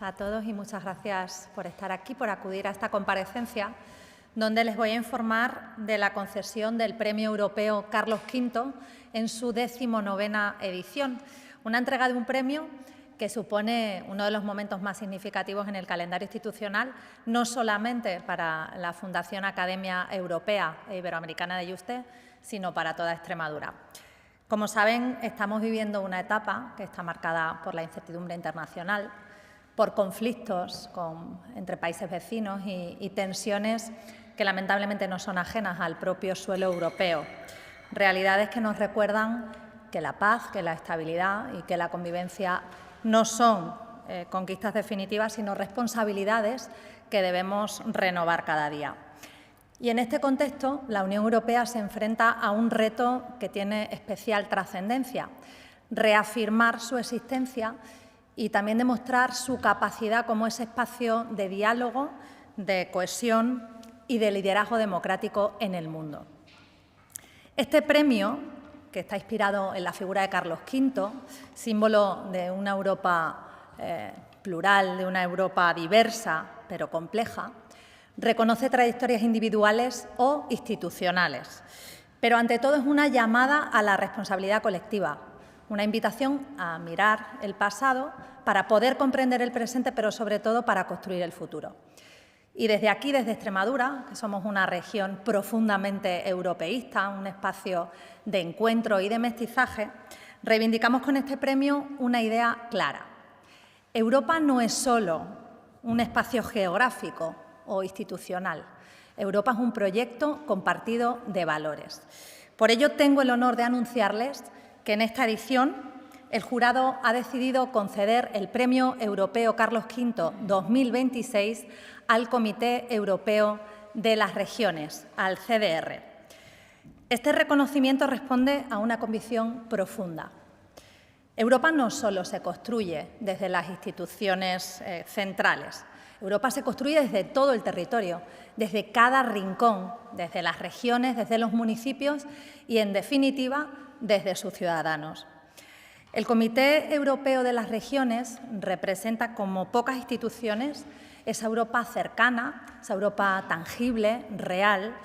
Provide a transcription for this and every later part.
a todos y muchas gracias por estar aquí, por acudir a esta comparecencia, donde les voy a informar de la concesión del Premio Europeo Carlos V en su 19ª edición, una entrega de un premio que supone uno de los momentos más significativos en el calendario institucional, no solamente para la Fundación Academia Europea e Iberoamericana de Yuste, sino para toda Extremadura. Como saben, estamos viviendo una etapa que está marcada por la incertidumbre internacional, por conflictos entre países vecinos y tensiones que lamentablemente no son ajenas al propio suelo europeo. Realidades que nos recuerdan que la paz, que la estabilidad y que la convivencia no son conquistas definitivas, sino responsabilidades que debemos renovar cada día. Y en este contexto, la Unión Europea se enfrenta a un reto que tiene especial trascendencia: reafirmar su existencia y también demostrar su capacidad como ese espacio de diálogo, de cohesión y de liderazgo democrático en el mundo. Este premio, que está inspirado en la figura de Carlos V, símbolo de una Europa plural, de una Europa diversa pero compleja, reconoce trayectorias individuales o institucionales, pero ante todo es una llamada a la responsabilidad colectiva, una invitación a mirar el pasado para poder comprender el presente, pero sobre todo para construir el futuro. Y desde aquí, desde Extremadura, que somos una región profundamente europeísta, un espacio de encuentro y de mestizaje, reivindicamos con este premio una idea clara. Europa no es solo un espacio geográfico o institucional. Europa es un proyecto compartido de valores. Por ello, tengo el honor de anunciarles que en esta edición el jurado ha decidido conceder el Premio Europeo Carlos V 2026 al Comité Europeo de las Regiones, al CDR. Este reconocimiento responde a una convicción profunda. Europa no solo se construye desde las instituciones centrales. Europa se construye desde todo el territorio, desde cada rincón, desde las regiones, desde los municipios y, en definitiva, desde sus ciudadanos. El Comité Europeo de las Regiones representa, como pocas instituciones, esa Europa cercana, esa Europa tangible, real,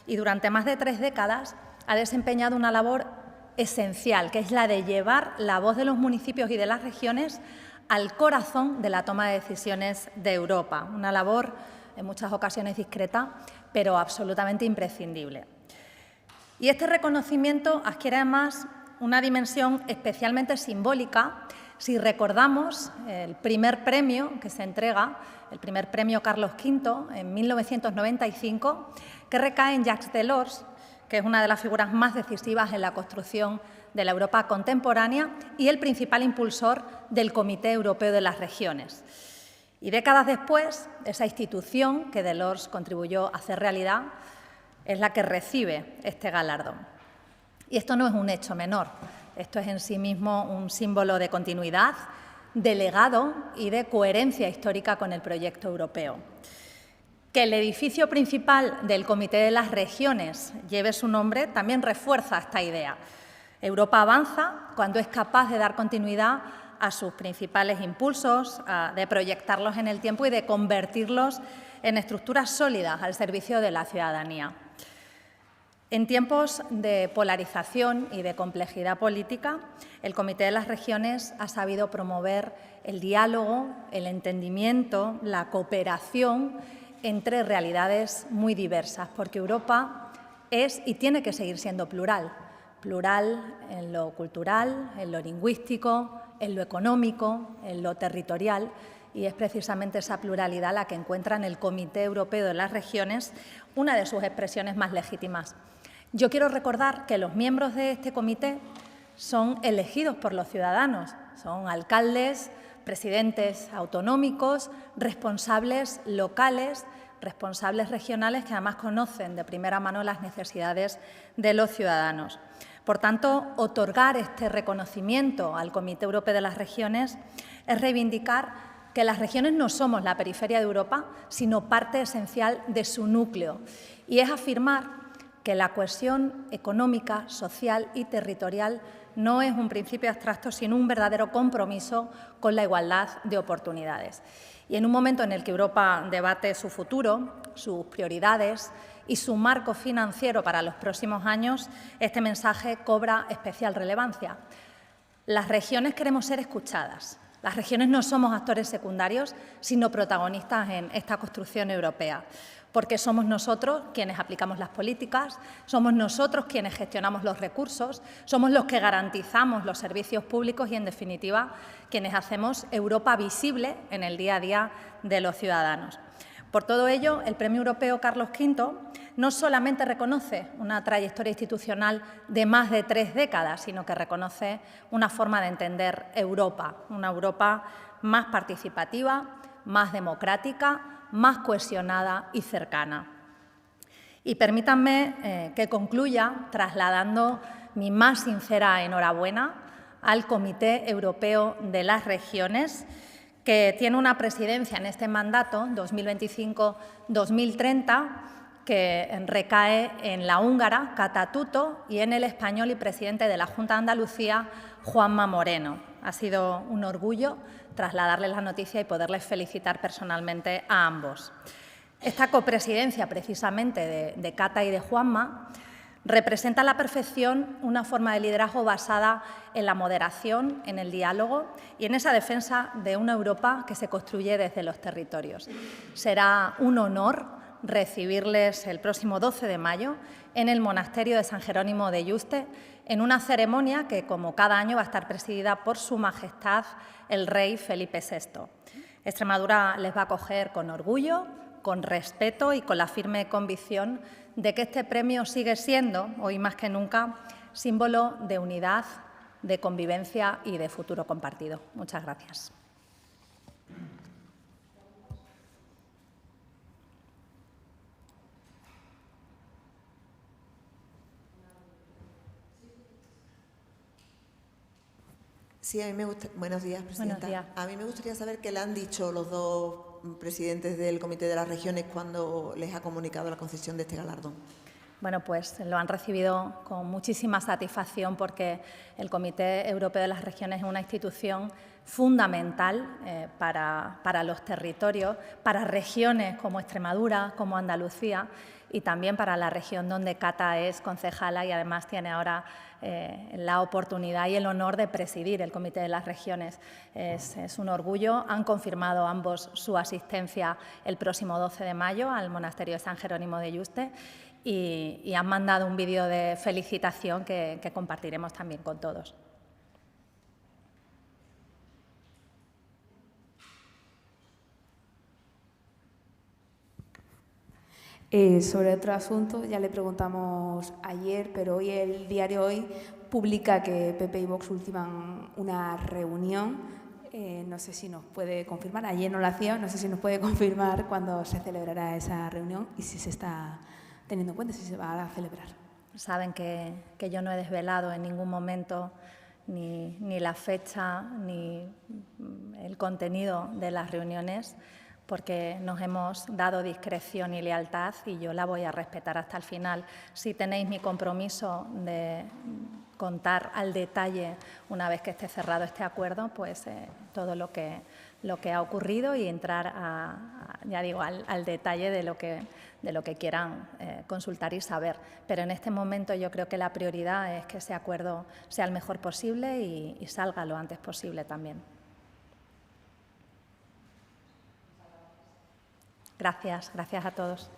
y durante más de 3 décadas ha desempeñado una labor esencial, que es la de llevar la voz de los municipios y de las regiones al corazón de la toma de decisiones de Europa, una labor en muchas ocasiones discreta, pero absolutamente imprescindible. Y este reconocimiento adquiere además una dimensión especialmente simbólica si recordamos el primer premio que se entrega, el primer premio Carlos V, en 1995, que recae en Jacques Delors, que es una de las figuras más decisivas en la construcción de la Europa contemporánea y el principal impulsor del Comité Europeo de las Regiones. Y décadas después, esa institución que Delors contribuyó a hacer realidad es la que recibe este galardón. Y esto no es un hecho menor, esto es en sí mismo un símbolo de continuidad, de legado y de coherencia histórica con el proyecto europeo. Que el edificio principal del Comité de las Regiones lleve su nombre también refuerza esta idea. Europa avanza cuando es capaz de dar continuidad a sus principales impulsos, de proyectarlos en el tiempo y de convertirlos en estructuras sólidas al servicio de la ciudadanía. En tiempos de polarización y de complejidad política, el Comité de las Regiones ha sabido promover el diálogo, el entendimiento, la cooperación entre realidades muy diversas, porque Europa es y tiene que seguir siendo plural. Plural en lo cultural, en lo lingüístico, en lo económico, en lo territorial, y es precisamente esa pluralidad la que encuentra en el Comité Europeo de las Regiones una de sus expresiones más legítimas. Yo quiero recordar que los miembros de este comité son elegidos por los ciudadanos, son alcaldes, presidentes autonómicos, responsables locales, responsables regionales que además conocen de primera mano las necesidades de los ciudadanos. Por tanto, otorgar este reconocimiento al Comité Europeo de las Regiones es reivindicar que las regiones no somos la periferia de Europa, sino parte esencial de su núcleo, y es afirmar que la cohesión económica, social y territorial no es un principio abstracto, sino un verdadero compromiso con la igualdad de oportunidades. Y en un momento en el que Europa debate su futuro, sus prioridades y su marco financiero para los próximos años, este mensaje cobra especial relevancia. Las regiones queremos ser escuchadas. Las regiones no somos actores secundarios, sino protagonistas en esta construcción europea, porque somos nosotros quienes aplicamos las políticas, somos nosotros quienes gestionamos los recursos, somos los que garantizamos los servicios públicos y, en definitiva, quienes hacemos Europa visible en el día a día de los ciudadanos. Por todo ello, el Premio Europeo Carlos V no solamente reconoce una trayectoria institucional de más de 3 décadas, sino que reconoce una forma de entender Europa, una Europa más participativa, más democrática, más cohesionada y cercana. Y permítanme que concluya trasladando mi más sincera enhorabuena al Comité Europeo de las Regiones, que tiene una presidencia en este mandato 2025-2030 que recae en la húngara Kata Tutto y en el español y presidente de la Junta de Andalucía, Juanma Moreno. Ha sido un orgullo trasladarles la noticia y poderles felicitar personalmente a ambos. Esta copresidencia, precisamente, de Kata y de Juanma, representa a la perfección una forma de liderazgo basada en la moderación, en el diálogo y en esa defensa de una Europa que se construye desde los territorios. Será un honor recibirles el próximo 12 de mayo en el monasterio de San Jerónimo de Yuste, en una ceremonia que, como cada año, va a estar presidida por Su Majestad el Rey Felipe VI. Extremadura les va a acoger con orgullo, con respeto y con la firme convicción de que este premio sigue siendo, hoy más que nunca, símbolo de unidad, de convivencia y de futuro compartido. Muchas gracias. Sí, a mí me gusta. Buenos días, presidenta. Buenos días. A mí me gustaría saber qué le han dicho los dos presidentes del Comité de las Regiones cuando les ha comunicado la concesión de este galardón. Bueno, pues lo han recibido con muchísima satisfacción porque el Comité Europeo de las Regiones es una institución fundamental para los territorios, para regiones como Extremadura, como Andalucía y también para la región donde Kata es concejala y además tiene ahora la oportunidad y el honor de presidir el Comité de las Regiones. Es un orgullo. Han confirmado ambos su asistencia el próximo 12 de mayo al monasterio de San Jerónimo de Yuste y han mandado un vídeo de felicitación que compartiremos también con todos. Sobre otro asunto, ya le preguntamos ayer, pero hoy el diario Hoy publica que PP y Vox ultiman una reunión. No sé si nos puede confirmar, ayer no lo hacía, no sé si nos puede confirmar cuándo se celebrará esa reunión y si se está teniendo en cuenta, si se va a celebrar. Saben que yo no he desvelado en ningún momento ni la fecha ni el contenido de las reuniones, porque nos hemos dado discreción y lealtad y yo la voy a respetar hasta el final. Si tenéis mi compromiso de contar al detalle, una vez que esté cerrado este acuerdo, pues todo lo que ha ocurrido y entrar ya digo, al detalle de lo que quieran consultar y saber. Pero en este momento yo creo que la prioridad es que ese acuerdo sea el mejor posible y salga lo antes posible también. Gracias a todos.